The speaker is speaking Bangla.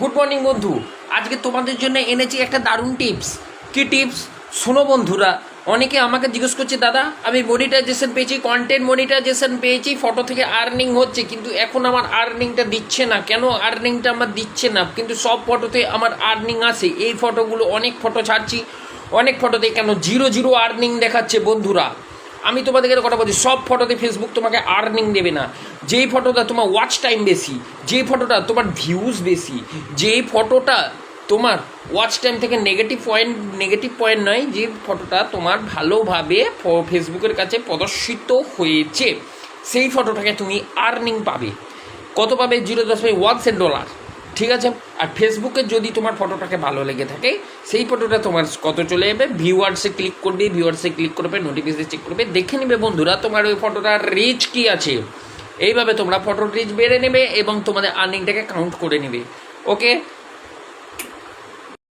গুড মর্নিং বন্ধু। আজকে তোমাদের জন্য এনেছি একটা দারুণ টিপস। কি টিপস শোনো বন্ধুরা। অনেকে আমাকে জিজ্ঞেস করছে, দাদা আমি মনিটাইজেশন পেয়েছি, কন্টেন্ট মনিটাইজেশন পেয়েছি, ফটো থেকে আর্নিং হচ্ছে, কিন্তু এখন আমার আর্নিংটা দিচ্ছে না। কেন আর্নিংটা আমার দিচ্ছে না? কিন্তু সব ফটোতে আমার আর্নিং আসে। এই ফটোগুলো অনেক ফটো ছাড়ছি, অনেক ফটোতে কেন জিরো জিরো আর্নিং দেখাচ্ছে বন্ধুরা। আমি তোমাদেরকে একটা কথা বলছি, সব ফটোতে ফেসবুক তোমাকে আর্নিং দেবে না। যেই ফটোটা তোমার ওয়াচ টাইম বেশি, যেই ফটোটা তোমার ভিউজ বেশি, যেই ফটোটা তোমার ওয়াচ টাইম থেকে নেগেটিভ পয়েন্ট নয়, যে ফটোটা তোমার ভালোভাবে ফেসবুকের কাছে প্রদর্শিত হয়েছে, সেই ফটোটাকে তুমি আর্নিং পাবে। কত পাবে? $0.1 ঠিক আছে। আর ফেসবুকে যদি তোমার ফটোটাকে ভালো লেগে থাকে, সেই ফটোটা তোমার কত চলে যাবে, ভিউয়ার্সে ক্লিক করবে, ভিউয়ার্সে ক্লিক করবে, নোটিফিকেশন চেক করবে, দেখে নেবে বন্ধুরা তোমার ওই ফটোটার রিচ কী আছে। এইভাবে তোমরা ফটোর রিচ বেড়ে নেবে এবং তোমাদের আর্নিংটাকে কাউন্ট করে নেবে। ওকে।